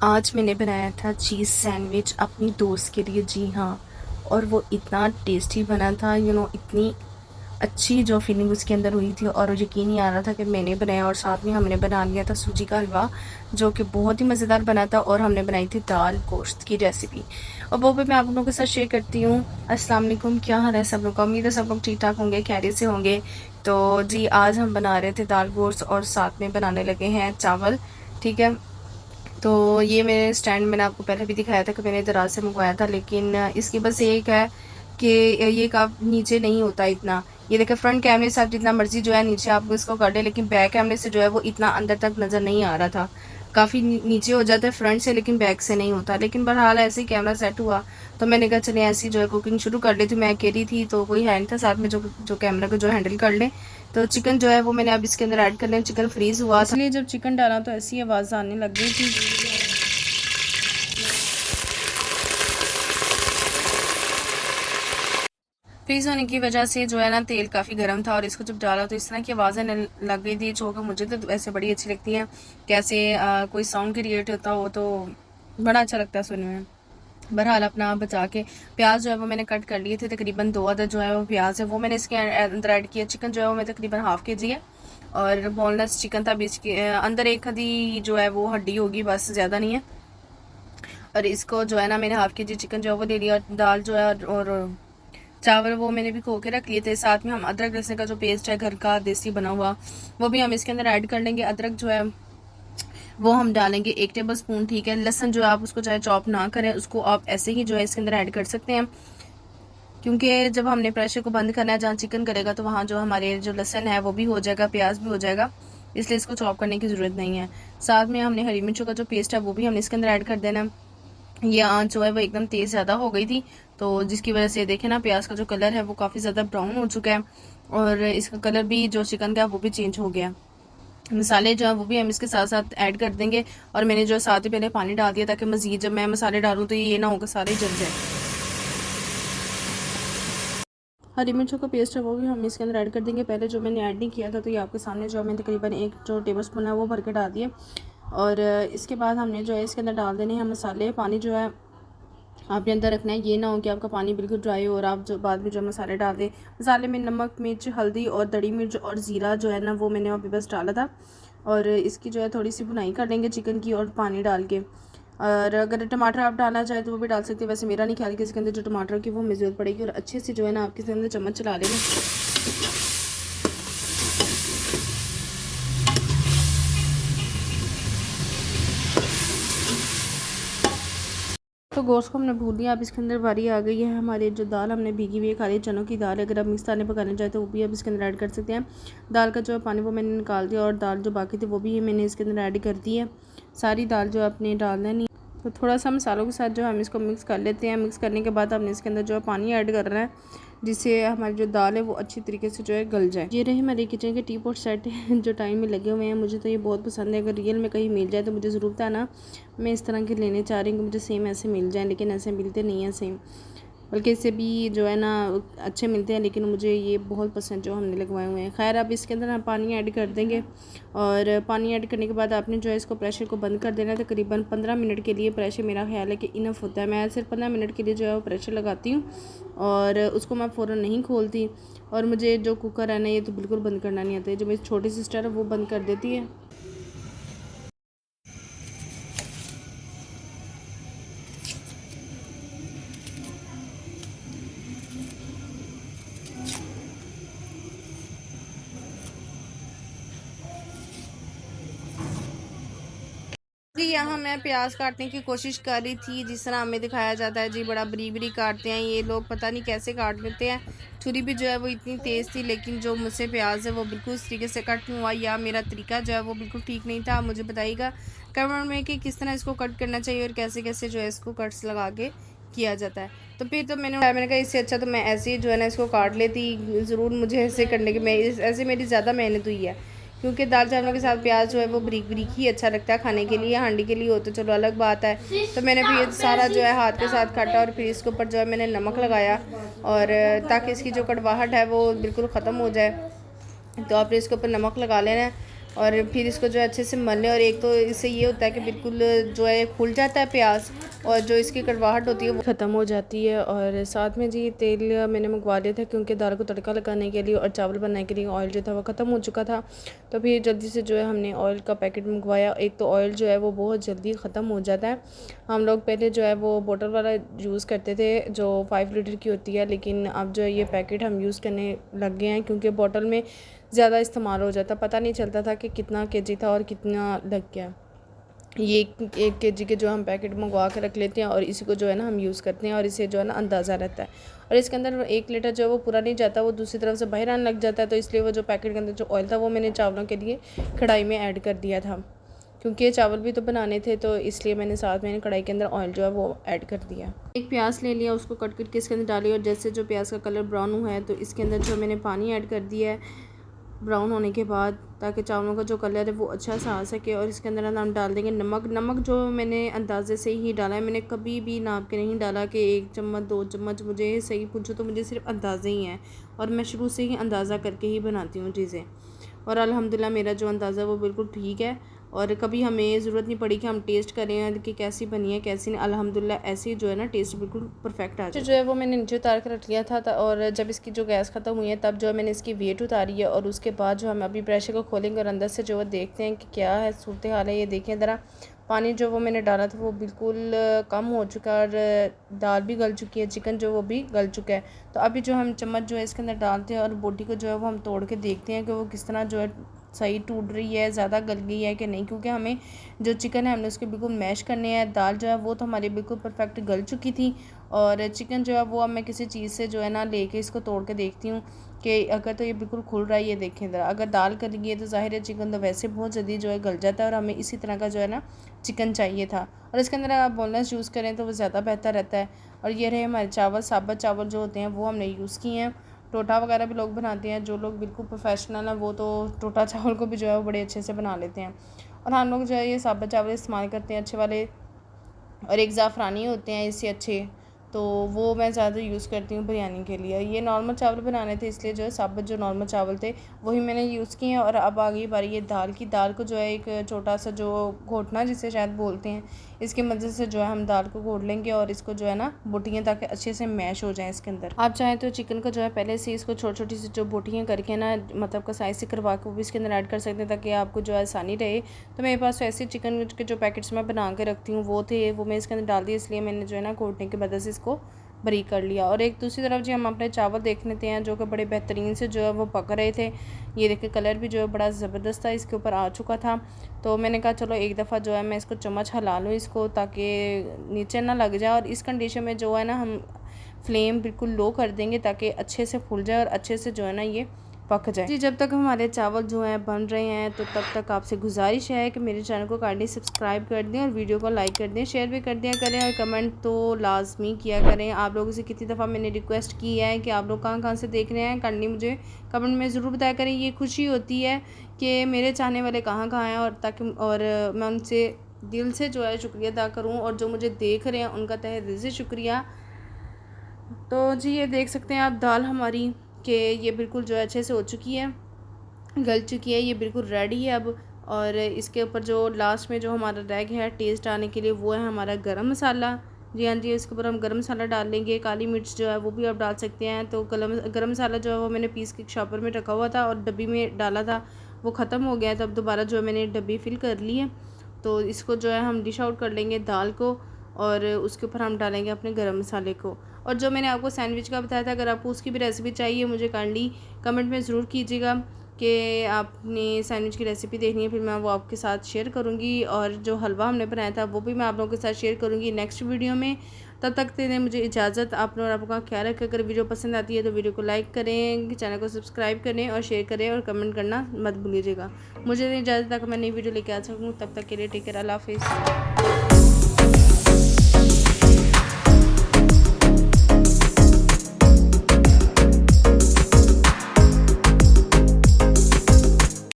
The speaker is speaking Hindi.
आज मैंने बनाया था चीज़ सैंडविच अपनी दोस्त के लिए, जी हाँ। और वो इतना टेस्टी बना था, इतनी अच्छी जो फीलिंग उसके अंदर हुई थी, और यकीन नहीं आ रहा था कि मैंने बनाया। और साथ में हमने बना लिया था सूजी का हलवा, जो कि बहुत ही मज़ेदार बना था। और हमने बनाई थी दाल गोश्त की रेसिपी, और वो भी मैं आप लोगों के साथ शेयर करती हूँ। अस्सलाम वालेकुम, क्या हाल है सब लोग का? उम्मीद है सब लोग ठीक ठाक होंगे, खैरियत से होंगे। तो जी, आज हम बना रहे थे दाल गोश्त, और साथ में बनाने लगे हैं चावल। ठीक है। तो ये मेरे स्टैंड मैंने आपको पहले भी दिखाया था कि मैंने दराज से मंगवाया था, लेकिन इसकी बस एक है कि ये काफ़ी नीचे नहीं होता इतना। ये देखिए, फ्रंट कैमरे से आप जितना मर्जी जो है नीचे आप इसको कर लें, लेकिन बैक कैमरे से जो है वो इतना अंदर तक नज़र नहीं आ रहा था। काफ़ी नीचे हो जाता है फ्रंट से, लेकिन बैक से नहीं होता। लेकिन बहरहाल ऐसे ही कैमरा सेट हुआ, तो मैंने कहा चलिए ऐसी जो है कुकिंग शुरू कर लेती हूँ। मैं अकेली थी तो कोई है नहीं था साथ में जो जो कैमरा को जो हैंडल कर ले। तो चिकन जो है वो मैंने अब इसके अंदर ऐड कर लिया। चिकन फ्रीज़ हुआ था, इसलिए जब चिकन डाला तो ऐसी आवाज़ आने लग गई थी। फ्रीज़ होने की वजह से जो है ना, तेल काफ़ी गर्म था, और इसको जब डाला तो इस तरह की आवाज़ें लग गई थी, जो कि मुझे तो वैसे बड़ी अच्छी लगती हैं। कैसे कोई साउंड क्रिएट होता हो तो बड़ा अच्छा लगता है सुनने में। बहरहाल अपना आप बचा के, प्याज जो है वो मैंने कट कर लिए थे, तकरीबन 2 अदद जो है वो प्याज है वो मैंने इसके अंदर ऐड किया। चिकन जो है वो मैं तकरीबन हाफ़ केजी है, और बोनलेस चिकन था। बीच के अंदर एक आधी जो है वो हड्डी होगी, बस ज़्यादा नहीं है। और इसको जो है ना, मैंने हाफ़ केजी चिकन जो है वो ले लिया। दाल जो है और चावल वो मैंने भी खो के रख लिए थे। साथ में हम अदरक लहसुन का जो पेस्ट है घर का देसी बना हुआ, वो भी हम इसके अंदर ऐड कर लेंगे। अदरक जो है वो हम डालेंगे 1 टेबल स्पून। ठीक है। लहसुन जो है आप उसको चाहे चॉप ना करें, उसको आप ऐसे ही जो है इसके अंदर ऐड कर सकते हैं, क्योंकि जब हमने प्रेशर को बंद करना है जहाँ चिकन करेगा, तो वहाँ जो हमारे जो लहसुन है वो भी हो जाएगा, प्याज भी हो जाएगा, इसलिए इसको चॉप करने की ज़रूरत नहीं है। साथ में हमने हरी मिर्चों का जो पेस्ट है वो भी हमने इसके अंदर ऐड कर देना। ये आंच जो है वो एकदम तेज़ ज़्यादा हो गई थी, तो जिसकी वजह से देखें ना, प्याज का जो कलर है वो काफ़ी ज़्यादा ब्राउन हो चुका है, और इसका कलर भी जो चिकन का है वो भी चेंज हो गया। मसाले जो है वो भी हम इसके साथ साथ ऐड कर देंगे, और मैंने जो साथ ही पहले पानी डाल दिया, ताकि मज़ीद जब मैं मसाले डालूँ तो ये ना होगा सारे जल जाए। हरी मिर्चों का पेस्ट है वो भी हम इसके अंदर ऐड कर देंगे। पहले जो मैंने ऐड नहीं किया था, तो ये आपके सामने जो मैं तकरीबन 1 जो टेबल स्पून है वो भर के डाल दिए। और इसके बाद हमने जो है इसके अंदर डाल देने हैं मसाले। पानी जो है आपने अंदर रखना है, ये ना हो कि आपका पानी बिल्कुल ड्राई हो और आप जो बाद में जो मसाले डाल दें। मसाले में नमक, मिर्च, हल्दी और दड़ी मिर्च और ज़ीरा जो है ना, वो मैंने अभी बस डाला था। और इसकी जो है थोड़ी सी भुनाई कर लेंगे चिकन की, और पानी डाल के। और अगर टमाटर आप डालना चाहें तो वो भी डाल सकते हैं। वैसे मेरा नहीं ख्याल कि इसके अंदर जो टमाटर की वो हमें ज़रूरत पड़ेगी। और अच्छे से जो है ना, आपके इसके अंदर चम्मच चला लेना। तो गोश्त को हमने भून लिया। अब इसके अंदर बारी आ गई है हमारे जो दाल हमने भीगी हुई है, खाली चनों की दाल। अगर आप मिक्स दालें पकाना चाहते तो वो भी आप इसके अंदर ऐड कर सकते हैं। दाल का जो पानी वो मैंने निकाल दिया, और दाल जो बाकी थी वो भी मैंने इसके अंदर ऐड कर दी है। सारी दाल जो अपने डाल देनी। तो थोड़ा सा मसालों के साथ जो हम इसको मिक्स कर लेते हैं। मिक्स करने के बाद हमने इसके अंदर जो है पानी ऐड करना है, जिससे हमारी जो दाल है वो अच्छी तरीके से जो है गल जाए। ये रहे हमारे किचन के टी पॉट सेट जो टाइम में लगे हुए हैं। मुझे तो ये बहुत पसंद है। अगर रियल में कहीं मिल जाए तो मुझे ज़रूर बताना। मैं इस तरह के लेने चाह रही हूँ कि मुझे सेम ऐसे मिल जाएँ, लेकिन ऐसे मिलते नहीं हैं सेम, बल्कि इससे भी जो है ना अच्छे मिलते हैं। लेकिन मुझे ये बहुत पसंद जो हमने लगवाए हुए हैं। खैर, अब इसके अंदर हम पानी ऐड कर देंगे, और पानी ऐड करने के बाद आपने जो है इसको प्रेशर को बंद कर देना है। तकरीबन 15 मिनट के लिए प्रेशर मेरा ख्याल है कि इनफ होता है। मैं सिर्फ 15 मिनट के लिए जो है वो प्रेशर लगाती हूँ, और उसको मैं फ़ौरन नहीं खोलती। और मुझे जो कुकर है ना, ये तो बिल्कुल बंद करना नहीं आता है। जो मेरी छोटी सिस्टर है वो बंद कर देती है। जी, यहाँ मैं प्याज काटने की कोशिश कर रही थी, जिस तरह हमें दिखाया जाता है। जी, बड़ा बरीक बरीक काटते हैं ये लोग, पता नहीं कैसे काट लेते हैं। छुरी भी जो है वो इतनी तेज़ थी, लेकिन जो मुझसे प्याज है वो बिल्कुल इस तरीके से कट नहीं हुआ, या मेरा तरीका जो है वो बिल्कुल ठीक नहीं था। मुझे बताइएगा कमेंट में कि किस तरह इसको कट करना चाहिए, और कैसे कैसे जो है इसको कट्स लगा के किया जाता है। तो फिर तो मैंने कहा इससे अच्छा तो मैं ऐसे ही जो है ना इसको काट लेती। ज़रूर मुझे ऐसे करने की ऐसे मेरी ज़्यादा मेहनत हुई है, क्योंकि दाल चावलों के साथ प्याज जो है वो बरीक बरीक ही अच्छा लगता है खाने के लिए। हांडी के लिए हो तो चलो अलग बात है। तो मैंने फिर ये सारा जो है हाथ के साथ काटा, और फिर इसके ऊपर जो है मैंने नमक लगाया, और ताकि इसकी जो कड़वाहट है वो बिल्कुल ख़त्म हो जाए। तो आपने इसके ऊपर नमक लगा लेना है। और फिर इसको जो है अच्छे से मल लें। और एक तो इससे ये होता है कि बिल्कुल जो है खुल जाता है प्याज, और जो इसकी कड़वाहट होती है वो ख़त्म हो जाती है। और साथ में जी तेल मैंने मंगवा लिया था क्योंकि दाल को तड़का लगाने के लिए और चावल बनाने के लिए ऑयल जो था वो ख़त्म हो चुका था। तो फिर जल्दी से जो है हमने ऑयल का पैकेट मंगवाया। एक तो ऑयल जो है वो बहुत जल्दी ख़त्म हो जाता है। हम लोग पहले जो है वो बोतल वाला यूज़ करते थे जो 5 लीटर की होती है, लेकिन अब जो है ये पैकेट हम यूज़ करने लग गए हैं क्योंकि बोतल में ज़्यादा इस्तेमाल हो जाता, पता नहीं चलता था कि कितना केजी था और कितना लग गया। ये 1 केजी के जो हम पैकेट मंगवा के रख लेते हैं और इसी को जो है ना हम यूज़ करते हैं और इसे जो है ना अंदाज़ा रहता है। और इसके अंदर 1 लीटर जो है वो पूरा नहीं जाता, वो दूसरी तरफ से बाहर आने लग जाता है। तो इसलिए वो जो पैकेट के अंदर जो ऑयल था वो मैंने चावलों के लिए कढ़ाई में ऐड कर दिया था, क्योंकि ये चावल भी तो बनाने थे, तो इसलिए मैंने साथ में कढ़ाई के अंदर ऑयल जो है वो ऐड कर दिया। एक प्याज ले लिया, उसको कट करके इसके अंदर डाली और जैसे जो प्याज का कलर ब्राउन हुआ है तो इसके अंदर जो मैंने पानी ऐड कर दिया है ब्राउन होने के बाद, ताकि चावलों का जो कलर है वो अच्छा सा आ सके। और इसके अंदर हम डाल देंगे नमक। नमक जो मैंने अंदाजे से ही डाला है, मैंने कभी भी नाप के नहीं डाला कि 1 चम्मच 2 चम्मच। मुझे सही पूछो तो मुझे सिर्फ अंदाज़े ही हैं और मैं शुरू से ही अंदाज़ा करके ही बनाती हूँ चीज़ें। और अल्हम्दुलिल्लाह मेरा जो अंदाज़ा वो बिल्कुल ठीक है और कभी हमें ज़रूरत नहीं पड़ी कि हम टेस्ट करें कि कैसी बनी है कैसी नहीं। अल्हम्दुलिल्लाह ऐसे ही जो है ना टेस्ट बिल्कुल परफेक्ट आ जाए। जो है वो मैंने नीचे उतार कर रख लिया था और जब इसकी जो गैस ख़त्म हुई है तब जो है मैंने इसकी वेट उतारी है। और उसके बाद जो हम अभी प्रेशर को खोलेंगे और अंदर से जो है देखते हैं कि क्या है सूरत हाल है। ये देखें ज़रा, पानी जो वो मैंने डाला था वो बिल्कुल कम हो चुका है और दाल भी गल चुकी है, चिकन जो वो भी गल चुका है। तो अभी जो हम चम्मच जो है इसके अंदर डालते हैं और बोटी को जो है वो हम तोड़ के देखते हैं कि वो किस तरह जो है सही टूट रही है, ज़्यादा गल गई है कि नहीं, क्योंकि हमें जो चिकन है हमने उसके बिल्कुल मैश करने हैं। दाल जो है वो तो हमारी बिल्कुल परफेक्ट गल चुकी थी और चिकन जो है वो अब मैं किसी चीज़ से जो है ना लेके इसको तोड़ के देखती हूँ कि अगर तो ये बिल्कुल खुल रहा है। ये देखें ज़रा, अगर दाल गल गई है तो ज़ाहिर है चिकन तो वैसे बहुत जल्दी जो है गल जाता है और हमें इसी तरह का जो है ना चिकन चाहिए था। और इसके अंदर आप बोनलेस यूज़ करें तो वो ज़्यादा बेहतर रहता है। और ये रहे हमारे चावल, साबुत चावल जो होते हैं वो हमने यूज़ किए हैं। टोटा वगैरह भी लोग बनाते हैं, जो लोग बिल्कुल प्रोफेशनल हैं वो तो टोटा चावल को भी जो है वो बड़े अच्छे से बना लेते हैं। और हम लोग जो है ये साबुत चावल इस्तेमाल करते हैं अच्छे वाले, और एक ज़ाफ़रानी होते हैं इससे अच्छे, तो वो मैं ज़्यादा यूज़ करती हूँ बिरयानी के लिए। ये नॉर्मल चावल बनाने थे इसलिए जो है साबुत जो नॉर्मल चावल थे वही मैंने यूज़ किए हैं। और अब आ गई बारी ये दाल की। दाल को जो है एक छोटा सा जो घोटना जिसे शायद बोलते हैं, इसकी मदद से जो है हम दाल को घोट लेंगे और इसको जो है ना बोटियाँ ताकि अच्छे से मैश हो जाएँ इसके अंदर। आप चाहें तो चिकन को जो है पहले से इसको छोटी छोटी सी जो बोटियाँ करके ना मतलब का साइज़ से करवा के वो भी इसके अंदर ऐड कर सकते हैं ताकि आपको जो है आसानी रहे। तो मेरे पास ऐसे चिकन के जो पैकेट्स मैं बना के रखती हूँ वो थे, वो मैं इसके अंदर डाल दिए, इसलिए मैंने जो है ना घोटने की मदद से इसको बारीक कर लिया। और एक दूसरी तरफ जी हम अपने चावल देख लेते हैं जो कि बड़े बेहतरीन से जो है वो पक रहे थे। ये देखिए कलर भी जो है बड़ा ज़बरदस्त था, इसके ऊपर आ चुका था। तो मैंने कहा चलो एक दफ़ा जो है मैं इसको चम्मच हिला लूँ इसको ताकि नीचे ना लग जाए। और इस कंडीशन में जो है ना हम फ्लेम बिल्कुल लो कर देंगे ताकि अच्छे से फूल जाए और अच्छे से जो है ना ये पक जाए। जी जब तक हमारे चावल जो हैं बन रहे हैं तो तब तक आपसे गुजारिश है कि मेरे चैनल को काइंडली सब्सक्राइब कर दें और वीडियो को लाइक कर दें, शेयर भी कर दिया करें और कमेंट तो लाजमी किया करें। आप लोगों से कितनी दफ़ा मैंने रिक्वेस्ट की है कि आप लोग कहाँ कहाँ से देख रहे हैं, काइंडली मुझे कमेंट में ज़रूर बताया करें। ये खुशी होती है कि मेरे चाहने वाले कहाँ कहाँ हैं और ताकि और मैं उनसे दिल से जो है शुक्रिया अदा करूँ और जो मुझे देख रहे हैं उनका तहे दिल से शुक्रिया। तो जी ये देख सकते हैं आप दाल हमारी कि ये बिल्कुल जो है अच्छे से हो चुकी है, गल चुकी है, ये बिल्कुल रेडी है अब। और इसके ऊपर जो लास्ट में जो हमारा रह गया है टेस्ट आने के लिए वो है हमारा गरम मसाला। जी हाँ जी, इसके ऊपर हम गरम मसाला डाल लेंगे। काली मिर्च जो है वो भी आप डाल सकते हैं। तो गरम मसाला जो है वो मैंने पीस के शॉपर में रखा हुआ था और डब्बी में डाला था, वो ख़त्म हो गया तब दोबारा जो है मैंने डब्बी फिल कर ली है। तो इसको जो है हम डिश आउट कर लेंगे दाल को और उसके ऊपर हम डालेंगे अपने गरम मसाले को। और जो मैंने आपको सैंडविच का बताया था, अगर आपको उसकी भी रेसिपी चाहिए मुझे काइंडली कमेंट में ज़रूर कीजिएगा कि आपने सैंडविच की रेसिपी देखनी है, फिर मैं वो आपके साथ शेयर करूँगी। और जो हलवा हमने बनाया था वो भी मैं आप लोगों के साथ शेयर करूँगी नेक्स्ट वीडियो में। तब तक देने मुझे इजाज़त। आप लोग आपका ख्याल रखें। अगर वीडियो पसंद आती है तो वीडियो को लाइक करें, चैनल को सब्सक्राइब करें और शेयर करें और कमेंट करना मत भूलिएगा। मुझे इजाज़त तक मैं नई वीडियो लेके आ सकूँ, तब तक के लिए टेक केयर, अल्लाह हाफिज़।